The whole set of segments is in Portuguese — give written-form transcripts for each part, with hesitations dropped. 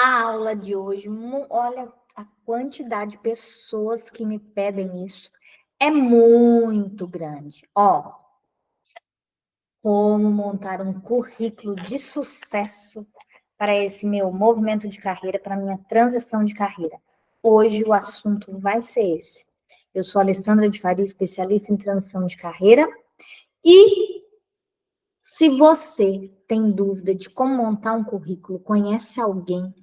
A aula de hoje, olha a quantidade de pessoas que me pedem isso, é muito grande. Ó, como montar um currículo de sucesso para esse meu movimento de carreira, para minha transição de carreira. Hoje o assunto vai ser esse. Eu sou Alessandra de Faria, especialista em transição de carreira, e se você tem dúvida de como montar um currículo, conhece alguém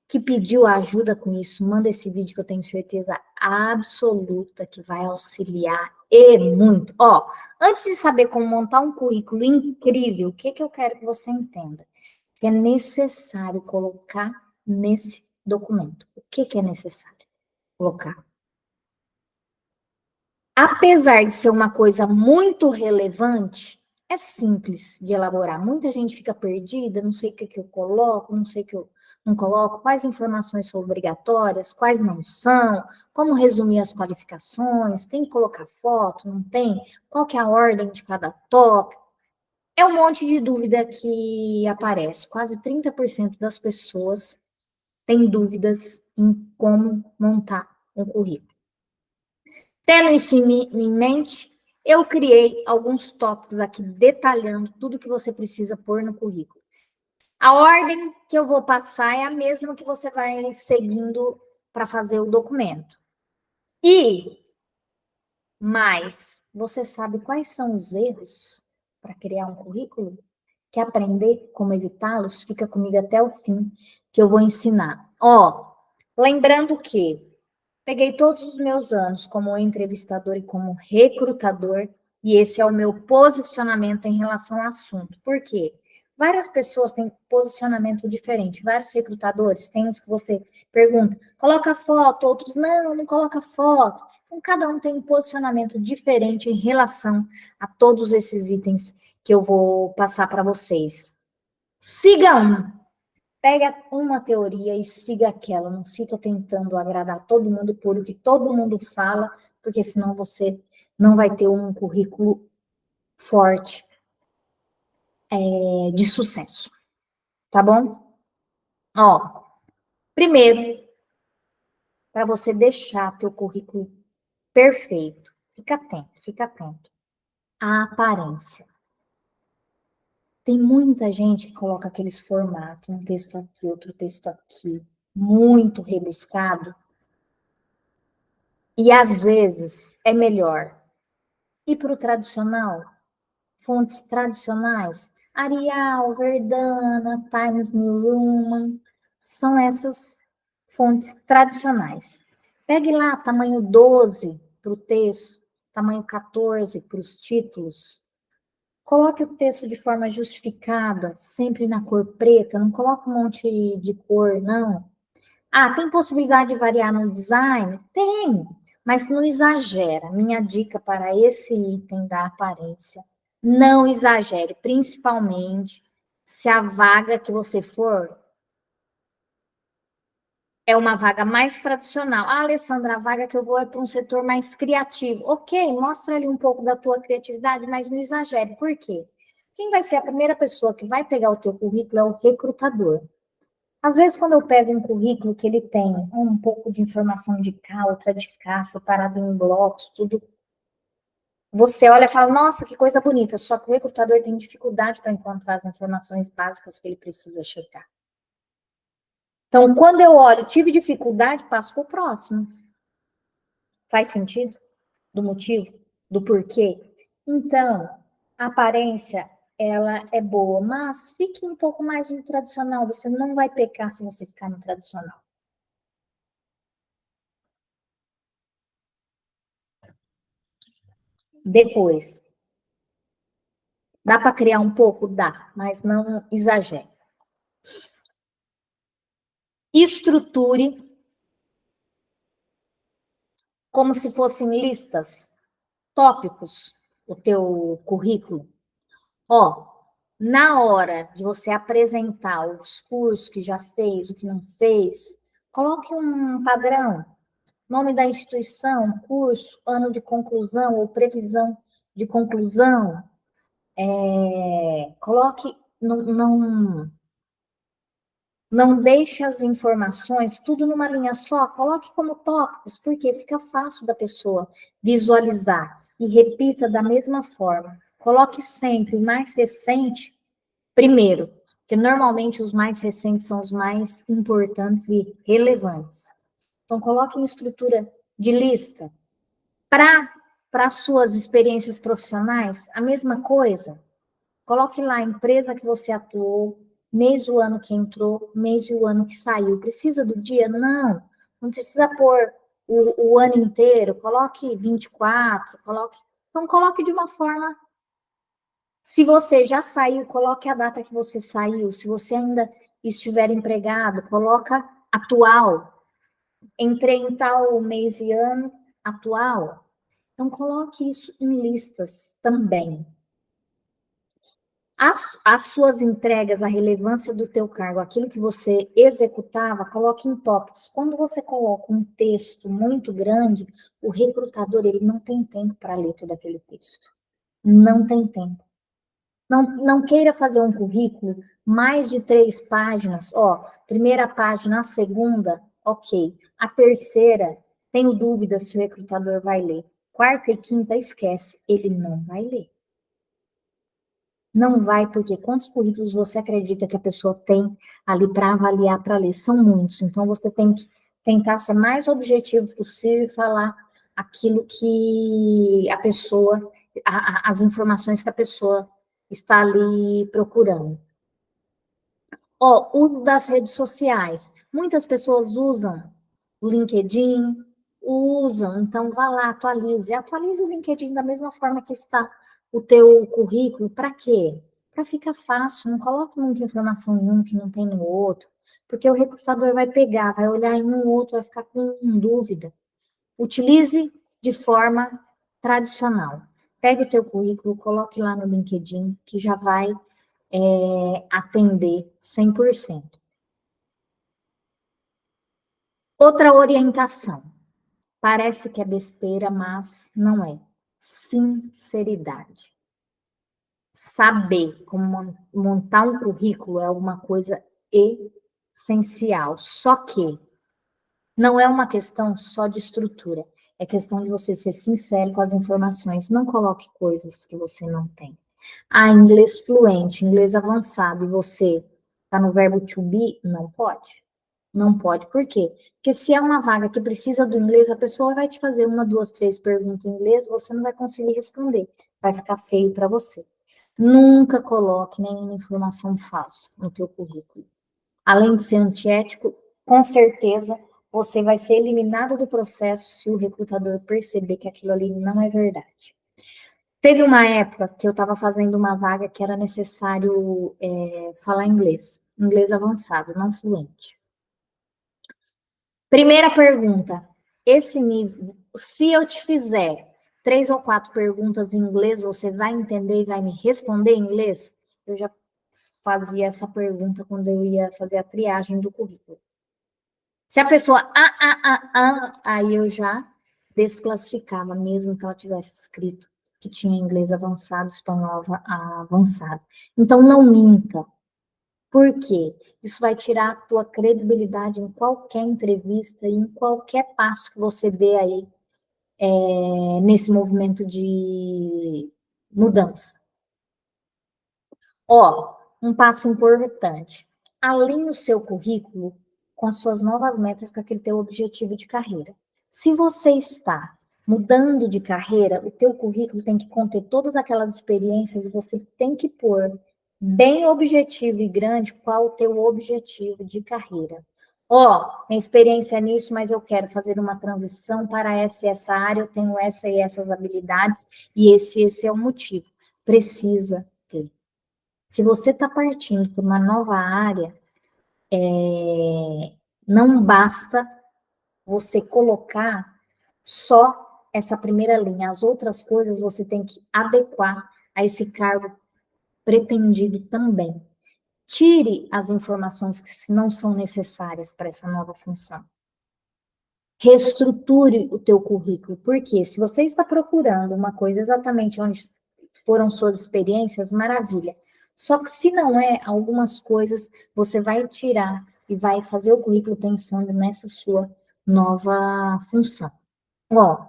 que pediu ajuda com isso, manda esse vídeo que eu tenho certeza absoluta que vai auxiliar e muito. Ó, antes de saber como montar um currículo incrível, o que eu quero que você entenda? Que é necessário colocar nesse documento. O que é necessário colocar? Apesar de ser uma coisa muito relevante, é simples de elaborar. Muita gente fica perdida, não sei o que eu coloco, não sei o que eu não coloco, quais informações são obrigatórias, quais não são, como resumir as qualificações, tem que colocar foto, não tem, qual que é a ordem de cada tópico. É um monte de dúvida que aparece. Quase 30% das pessoas têm dúvidas em como montar um currículo. Tendo isso em mente, eu criei alguns tópicos aqui detalhando tudo que você precisa pôr no currículo. A ordem que eu vou passar é a mesma que você vai seguindo para fazer o documento. Mas você sabe quais são os erros para criar um currículo? Quer aprender como evitá-los? Fica comigo até o fim, que eu vou ensinar. Ó, lembrando que peguei todos os meus anos como entrevistador e como recrutador, e esse é o meu posicionamento em relação ao assunto. Por quê? Várias pessoas têm posicionamento diferente, vários recrutadores, tem uns que você pergunta, coloca foto, outros não coloca foto. Então, cada um tem um posicionamento diferente em relação a todos esses itens que eu vou passar para vocês. Siga um. Pega uma teoria e siga aquela, não fica tentando agradar todo mundo por o que todo mundo fala, porque senão você não vai ter um currículo forte de sucesso, tá bom? Ó, primeiro, para você deixar teu currículo perfeito, fica atento. A aparência. Tem muita gente que coloca aqueles formatos, um texto aqui, outro texto aqui, muito rebuscado, e às vezes é melhor ir para o tradicional, fontes tradicionais, Arial, Verdana, Times New Roman, são essas fontes tradicionais. Pegue lá tamanho 12 para o texto, tamanho 14 para os títulos. Coloque o texto de forma justificada, sempre na cor preta, não coloque um monte de cor, não. Ah, tem possibilidade de variar no design? Tem, mas não exagera. Minha dica para esse item da aparência, não exagere, principalmente se a vaga que você for é uma vaga mais tradicional. Ah, Alessandra, a vaga que eu vou é para um setor mais criativo. Ok, mostra ali um pouco da tua criatividade, mas não exagere. Por quê? Quem vai ser a primeira pessoa que vai pegar o teu currículo é o recrutador. Às vezes, quando eu pego um currículo que ele tem um pouco de informação de cá, outra de cá, separado em blocos, tudo, você olha e fala, nossa, que coisa bonita, só que o recrutador tem dificuldade para encontrar as informações básicas que ele precisa checar. Então, quando eu olho, tive dificuldade, passo para o próximo. Faz sentido? Do motivo? Do porquê? Então, a aparência, ela é boa, mas fique um pouco mais no tradicional, você não vai pecar se você ficar no tradicional. Depois, dá para criar um pouco? Dá, mas não exagere. Estruture como se fossem listas, tópicos, o teu currículo. Ó, na hora de você apresentar os cursos que já fez, o que não fez, coloque um padrão, nome da instituição, curso, ano de conclusão ou previsão de conclusão. Coloque, não Não deixe as informações tudo numa linha só, coloque como tópicos, porque fica fácil da pessoa visualizar e repita da mesma forma. Coloque sempre o mais recente primeiro, porque normalmente os mais recentes são os mais importantes e relevantes. Então, coloque em estrutura de lista. Para suas experiências profissionais, a mesma coisa. Coloque lá a empresa que você atuou, mês o ano que entrou, mês e o ano que saiu. Precisa do dia? Não. Não precisa pôr o ano inteiro. Coloque 24, coloque. Então, coloque de uma forma. Se você já saiu, coloque a data que você saiu. Se você ainda estiver empregado, coloca atual. Entrei em tal mês e ano atual. Então, coloque isso em listas também. As suas entregas, a relevância do teu cargo, aquilo que você executava, coloque em tópicos. Quando você coloca um texto muito grande, o recrutador ele não tem tempo para ler todo aquele texto. Não tem tempo. Não queira fazer um currículo mais de 3 páginas. Ó, primeira página, a segunda, ok. A terceira, tenho dúvida se o recrutador vai ler. Quarta e quinta, esquece. Ele não vai ler. Não vai, porque quantos currículos você acredita que a pessoa tem ali para avaliar, para ler? São muitos. Então, você tem que tentar ser mais objetivo possível e falar aquilo que a pessoa, as informações que a pessoa está ali procurando. Ó, uso das redes sociais. Muitas pessoas usam o LinkedIn, usam, então vá lá, atualize. Atualize o LinkedIn da mesma forma que está o teu currículo. Para quê? Para ficar fácil, não coloque muita informação em um que não tem no outro, porque o recrutador vai pegar, vai olhar em um outro, vai ficar com dúvida. Utilize de forma tradicional. Pegue o teu currículo, coloque lá no LinkedIn, que já vai atender 100%. Outra orientação. Parece que é besteira, mas não é. Sinceridade. Saber como montar um currículo é uma coisa essencial. Só que não é uma questão só de estrutura. É questão de você ser sincero com as informações. Não coloque coisas que você não tem. Ah, inglês fluente, inglês avançado, e você está no verbo to be? Não pode. Não pode. Por quê? Porque se é uma vaga que precisa do inglês, a pessoa vai te fazer uma, duas, três perguntas em inglês, você não vai conseguir responder. Vai ficar feio para você. Nunca coloque nenhuma informação falsa no teu currículo. Além de ser antiético, com certeza você vai ser eliminado do processo se o recrutador perceber que aquilo ali não é verdade. Teve uma época que eu estava fazendo uma vaga que era necessário falar inglês avançado, não fluente. Primeira pergunta, esse nível, se eu te fizer 3 ou 4 perguntas em inglês, você vai entender e vai me responder em inglês? Eu já fazia essa pergunta quando eu ia fazer a triagem do currículo. Se a pessoa, aí eu já desclassificava, mesmo que ela tivesse escrito que tinha inglês avançado, espanhol avançado. Então, não minta. Por quê? Isso vai tirar a tua credibilidade em qualquer entrevista e em qualquer passo que você dê aí nesse movimento de mudança. Ó, um passo importante. Alinhe o seu currículo com as suas novas metas, com aquele teu objetivo de carreira. Se você está mudando de carreira, o teu currículo tem que conter todas aquelas experiências e você tem que pôr bem objetivo e grande qual o teu objetivo de carreira. Ó, minha experiência é nisso, mas eu quero fazer uma transição para essa e essa área, eu tenho essa e essas habilidades e esse é o motivo. Precisa ter. Se você está partindo para uma nova área, não basta você colocar só essa primeira linha. As outras coisas você tem que adequar a esse cargo pretendido também. Tire as informações que não são necessárias para essa nova função. Reestruture o teu currículo, porque se você está procurando uma coisa exatamente onde foram suas experiências, maravilha. Só que se não é, algumas coisas você vai tirar e vai fazer o currículo pensando nessa sua nova função. Ó,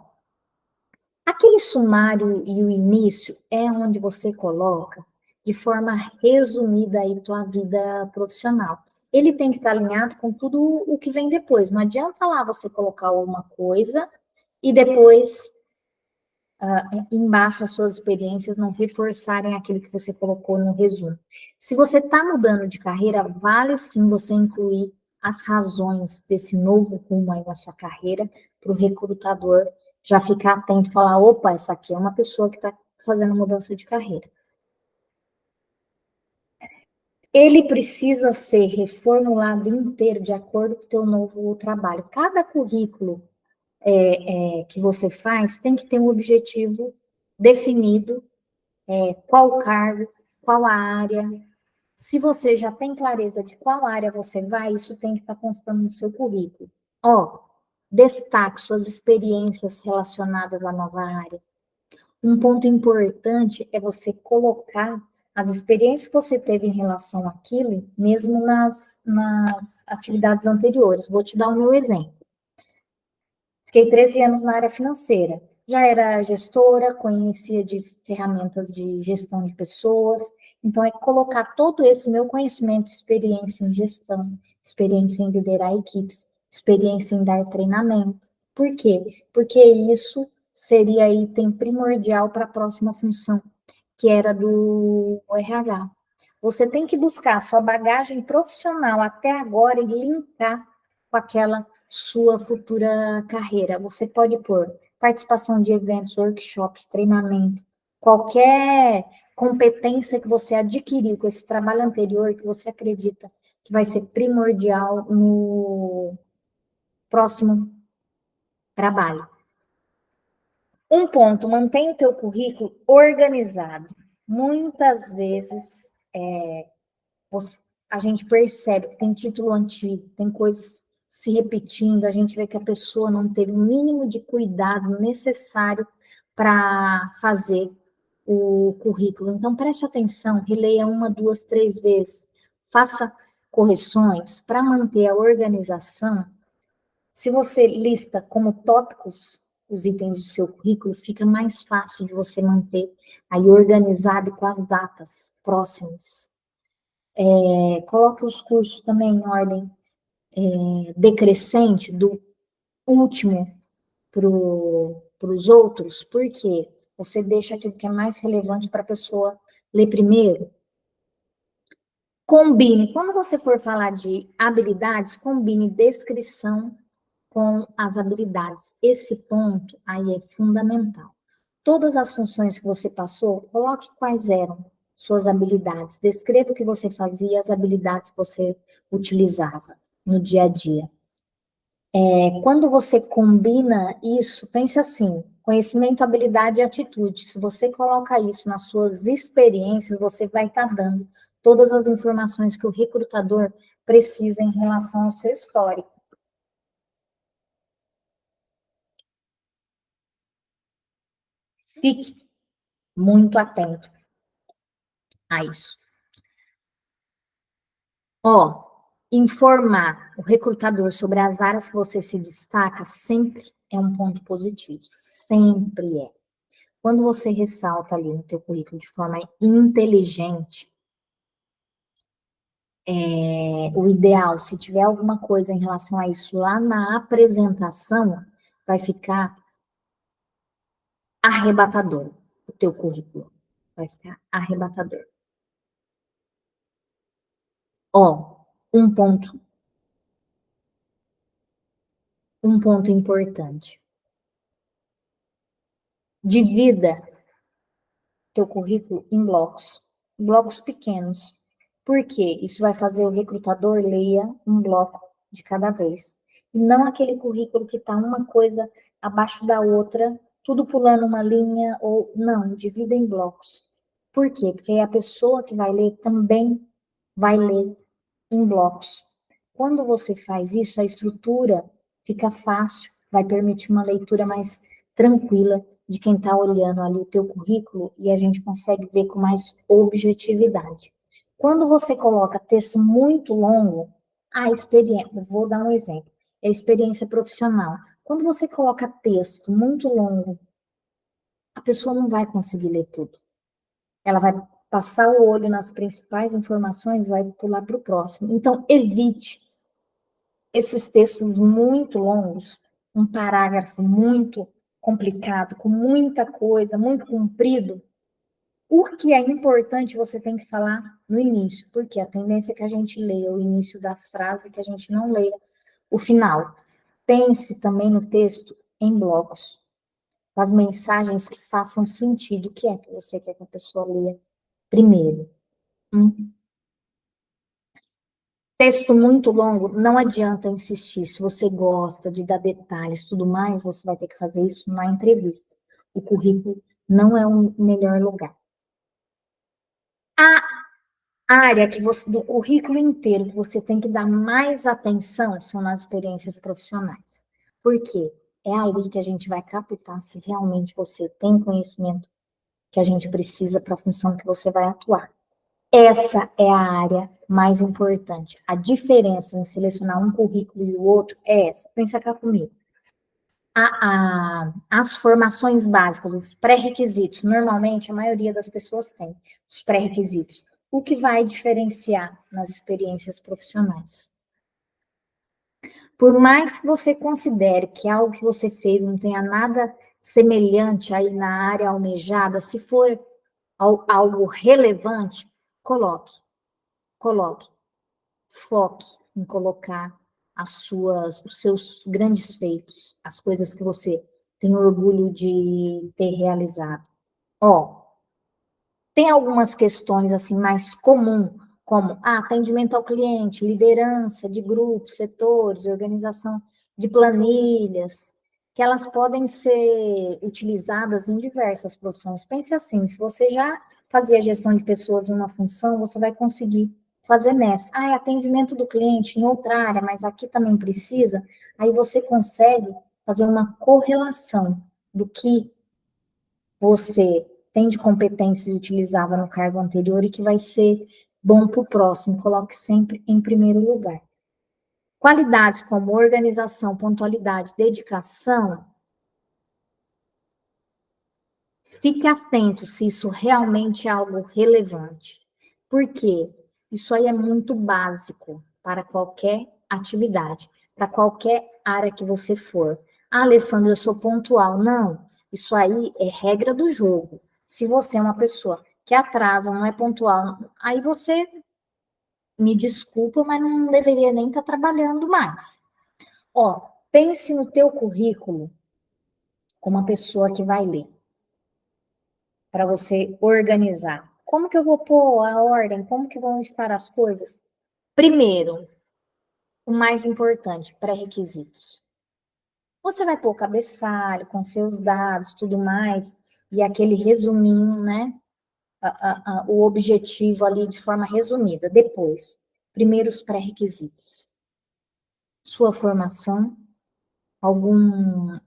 aquele sumário e o início é onde você coloca de forma resumida aí tua vida profissional. Ele tem que estar alinhado com tudo o que vem depois. Não adianta lá você colocar uma coisa e depois embaixo as suas experiências não reforçarem aquilo que você colocou no resumo. Se você está mudando de carreira, vale sim você incluir as razões desse novo rumo aí na sua carreira para o recrutador já ficar atento e falar, opa, essa aqui é uma pessoa que está fazendo mudança de carreira. Ele precisa ser reformulado inteiro de acordo com o teu novo trabalho. Cada currículo que você faz tem que ter um objetivo definido, qual cargo, qual a área. Se você já tem clareza de qual área você vai, isso tem que estar constando no seu currículo. Ó, destaque suas experiências relacionadas à nova área. Um ponto importante é você colocar as experiências que você teve em relação àquilo, mesmo nas atividades anteriores. Vou te dar o meu exemplo. Fiquei 13 anos na área financeira. Já era gestora, conhecia de ferramentas de gestão de pessoas. Então, é colocar todo esse meu conhecimento, experiência em gestão, experiência em liderar equipes, experiência em dar treinamento. Por quê? Porque isso seria item primordial para a próxima função, que era do RH. Você tem que buscar a sua bagagem profissional até agora e linkar com aquela sua futura carreira. Você pode pôr participação de eventos, workshops, treinamento, qualquer competência que você adquiriu com esse trabalho anterior que você acredita que vai ser primordial no próximo trabalho. Um ponto, mantém o teu currículo organizado. Muitas vezes a gente percebe que tem título antigo, tem coisas se repetindo, a gente vê que a pessoa não teve o mínimo de cuidado necessário para fazer o currículo. Então, preste atenção, releia uma, duas, três vezes, faça correções para manter a organização. Se você lista como tópicos os itens do seu currículo, fica mais fácil de você manter aí organizado com as datas próximas. Coloque os cursos também em ordem decrescente, do último para os outros, porque você deixa aquilo que é mais relevante para a pessoa ler primeiro. Combine, quando você for falar de habilidades, combine descrição com as habilidades. Esse ponto aí é fundamental. Todas as funções que você passou, coloque quais eram suas habilidades. Descreva o que você fazia, as habilidades que você utilizava no dia a dia. Quando você combina isso, pense assim, conhecimento, habilidade e atitude. Se você coloca isso nas suas experiências, você vai estar dando todas as informações que o recrutador precisa em relação ao seu histórico. Fique muito atento a isso. Ó, informar o recrutador sobre as áreas que você se destaca sempre é um ponto positivo, sempre é. Quando você ressalta ali no teu currículo de forma inteligente, o ideal, se tiver alguma coisa em relação a isso lá na apresentação, vai ficar arrebatador o teu currículo. Vai ficar arrebatador. Ó, um ponto importante. Divida teu currículo em blocos pequenos. Por quê? Isso vai fazer o recrutador leia um bloco de cada vez. E não aquele currículo que está uma coisa abaixo da outra, tudo pulando uma linha, ou não, divida em blocos. Por quê? Porque a pessoa que vai ler também vai ler em blocos. Quando você faz isso, a estrutura fica fácil, vai permitir uma leitura mais tranquila de quem está olhando ali o teu currículo e a gente consegue ver com mais objetividade. Quando você coloca texto muito longo, A experiência, vou dar um exemplo, é a experiência profissional. Quando você coloca texto muito longo, a pessoa não vai conseguir ler tudo. Ela vai passar o olho nas principais informações, vai pular para o próximo. Então, evite esses textos muito longos, um parágrafo muito complicado, com muita coisa, muito comprido. O que é importante você tem que falar no início, porque a tendência é que a gente leia o início das frases e que a gente não leia o final. Pense também no texto em blocos, com as mensagens que façam sentido. O que é que você quer que a pessoa leia primeiro? Texto muito longo, não adianta insistir. Se você gosta de dar detalhes, tudo mais, você vai ter que fazer isso na entrevista. O currículo não é o melhor lugar. A área que você, do currículo inteiro que você tem que dar mais atenção são nas experiências profissionais. Por quê? É ali que a gente vai captar se realmente você tem conhecimento que a gente precisa para a função que você vai atuar. Essa é a área mais importante. A diferença em selecionar um currículo e o outro é essa. Pensa cá comigo. As formações básicas, os pré-requisitos, normalmente a maioria das pessoas tem os pré-requisitos. O que vai diferenciar nas experiências profissionais? Por mais que você considere que algo que você fez não tenha nada semelhante aí na área almejada, se for algo relevante, coloque. Foque em colocar os seus grandes feitos, as coisas que você tem orgulho de ter realizado. Ó, tem algumas questões assim mais comuns, como atendimento ao cliente, liderança de grupos, setores, organização de planilhas, que elas podem ser utilizadas em diversas profissões. Pense assim, se você já fazia gestão de pessoas em uma função, você vai conseguir fazer nessa. É atendimento do cliente em outra área, mas aqui também precisa, aí você consegue fazer uma correlação do que você tem de competências e utilizava no cargo anterior e que vai ser bom para o próximo. Coloque sempre em primeiro lugar. Qualidades como organização, pontualidade, dedicação, fique atento se isso realmente é algo relevante. Por quê? Isso aí é muito básico para qualquer atividade, para qualquer área que você for. Ah, Alessandra, eu sou pontual. Não, isso aí é regra do jogo. Se você é uma pessoa que atrasa, não é pontual, aí você me desculpa, mas não deveria nem estar trabalhando mais. Ó, pense no teu currículo como uma pessoa que vai ler, para você organizar. Como que eu vou pôr a ordem? Como que vão estar as coisas? Primeiro, o mais importante, pré-requisitos. Você vai pôr o cabeçalho com seus dados, tudo mais, e aquele resuminho, né? O objetivo ali de forma resumida. Depois, primeiros pré-requisitos. Sua formação, alguma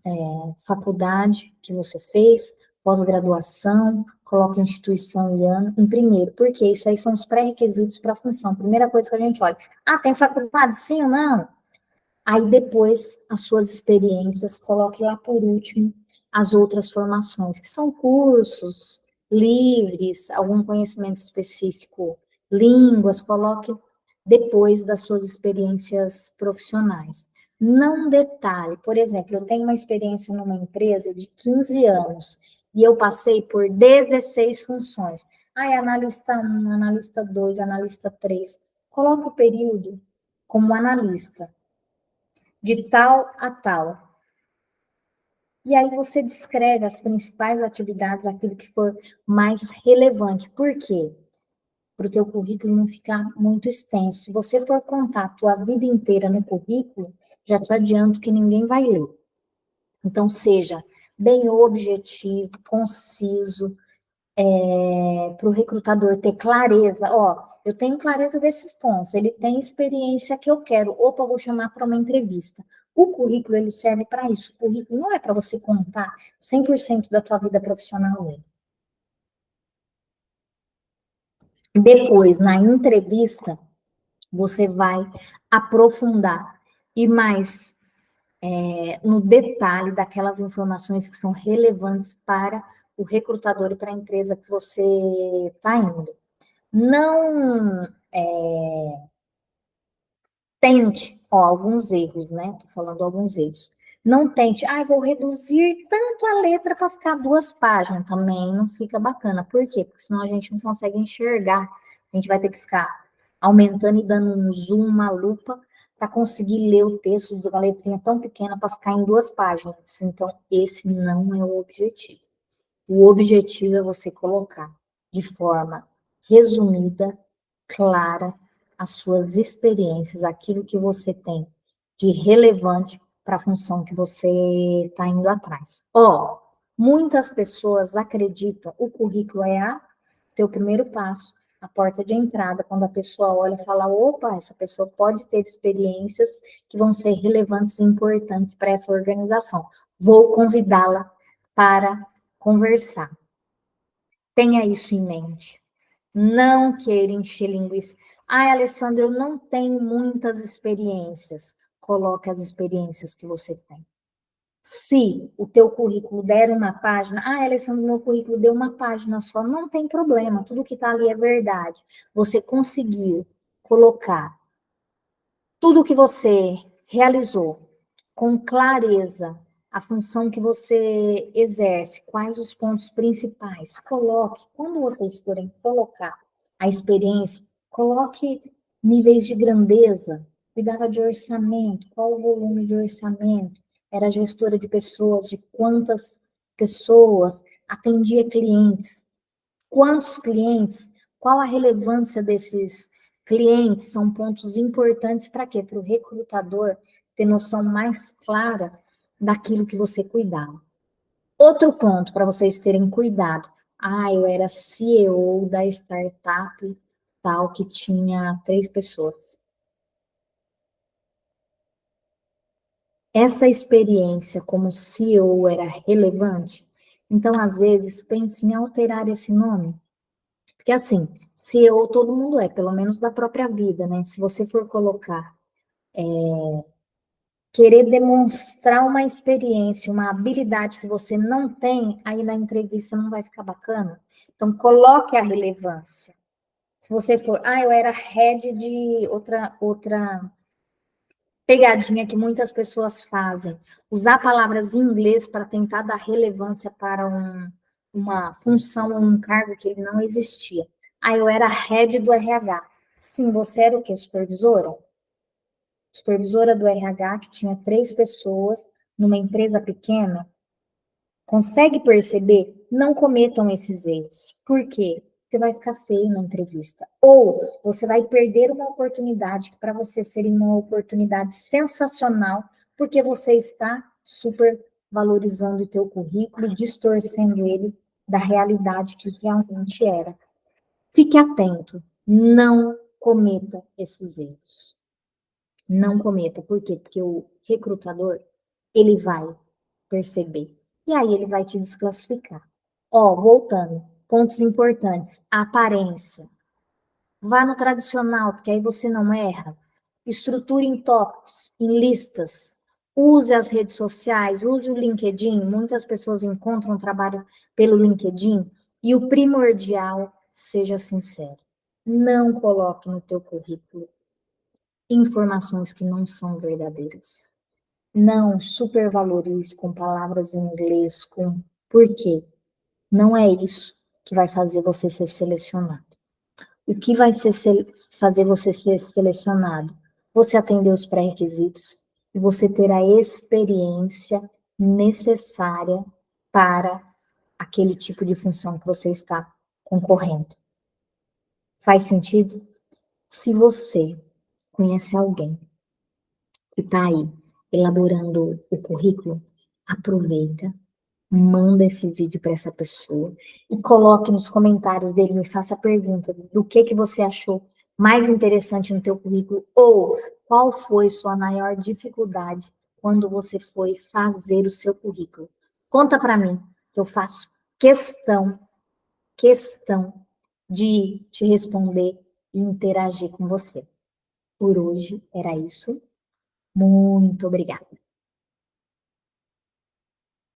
faculdade que você fez, pós-graduação, coloque instituição e ano em primeiro, porque isso aí são os pré-requisitos para a função. Primeira coisa que a gente olha. Tem faculdade? Sim ou não? Aí depois, as suas experiências, coloque lá por último as outras formações, que são cursos livres, algum conhecimento específico, línguas, coloque depois das suas experiências profissionais. Não detalhe, por exemplo, eu tenho uma experiência numa empresa de 15 anos e eu passei por 16 funções. Analista 1, analista 2, analista 3. Coloque o período como analista de tal a tal. E aí você descreve as principais atividades, aquilo que for mais relevante. Por quê? Para o teu currículo não ficar muito extenso. Se você for contar a tua vida inteira no currículo, já te adianto que ninguém vai ler. Então, seja bem objetivo, conciso, para o recrutador ter clareza, eu tenho clareza desses pontos, ele tem experiência que eu quero, opa, eu vou chamar para uma entrevista. O currículo, ele serve para isso. O currículo não é para você contar 100% da tua vida profissional nele. Depois, na entrevista, Você vai aprofundar e mais no detalhe daquelas informações que são relevantes para o recrutador e para a empresa que você está indo. Não tente, alguns erros, né? Estou falando alguns erros. Não tente, vou reduzir tanto a letra para ficar 2 páginas. Também não fica bacana. Por quê? Porque senão a gente não consegue enxergar. A gente vai ter que ficar aumentando e dando um zoom, uma lupa, para conseguir ler o texto de uma letrinha tão pequena para ficar em 2 páginas. Então, esse não é o objetivo. O objetivo é você colocar de forma resumida, clara, as suas experiências, aquilo que você tem de relevante para a função que você está indo atrás. Muitas pessoas acreditam o currículo é teu primeiro passo, a porta de entrada, quando a pessoa olha e fala, opa, essa pessoa pode ter experiências que vão ser relevantes e importantes para essa organização. Vou convidá-la para conversar. Tenha isso em mente. Não queira encher linguiça. Alessandra, eu não tenho muitas experiências. Coloque as experiências que você tem. Se o teu currículo der 1 página, Alessandra, meu currículo deu 1 página só, não tem problema, tudo que está ali é verdade. Você conseguiu colocar tudo que você realizou com clareza, a função que você exerce, quais os pontos principais, coloque, quando vocês forem colocar a experiência, coloque níveis de grandeza, cuidava de orçamento, qual o volume de orçamento, era gestora de pessoas, de quantas pessoas, atendia clientes, quantos clientes, qual a relevância desses clientes, são pontos importantes para quê? Para o recrutador ter noção mais clara daquilo que você cuidava. Outro ponto para vocês terem cuidado. Eu era CEO da startup tal que tinha 3 pessoas. Essa experiência como CEO era relevante? Então, às vezes, pense em alterar esse nome. Porque assim, CEO todo mundo é, pelo menos da própria vida, né? Se você for colocar, querer demonstrar uma experiência, uma habilidade que você não tem, aí na entrevista não vai ficar bacana. Então, coloque a relevância. Se você for, eu era head de outra pegadinha que muitas pessoas fazem, usar palavras em inglês para tentar dar relevância para uma função, um cargo que ele não existia. Eu era head do RH. Sim, você era o quê? Supervisora? Supervisora do RH, que tinha 3 pessoas numa empresa pequena. Consegue perceber? Não cometam esses erros. Por quê? Porque vai ficar feio na entrevista. Ou você vai perder uma oportunidade que para você seria uma oportunidade sensacional, porque você está super valorizando o teu currículo e distorcendo ele da realidade que realmente era. Fique atento, não cometa esses erros. Não cometa. Por quê? Porque o recrutador, ele vai perceber. E aí ele vai te desclassificar. Voltando, pontos importantes. A aparência. Vá no tradicional, porque aí você não erra. Estruture em tópicos, em listas. Use as redes sociais, use o LinkedIn. Muitas pessoas encontram trabalho pelo LinkedIn. E o primordial, seja sincero. Não coloque no teu currículo informações que não são verdadeiras. Não supervalorize com palavras em inglês, por quê? Não é isso que vai fazer você ser selecionado. O que vai fazer você ser selecionado? Você atender os pré-requisitos e você ter a experiência necessária para aquele tipo de função que você está concorrendo. Faz sentido? Se você conhece alguém que está aí elaborando o currículo, aproveita, manda esse vídeo para essa pessoa e coloque nos comentários dele, me faça a pergunta do que você achou mais interessante no teu currículo ou qual foi sua maior dificuldade quando você foi fazer o seu currículo. Conta para mim, que eu faço questão de te responder e interagir com você. Por hoje era isso. Muito obrigada.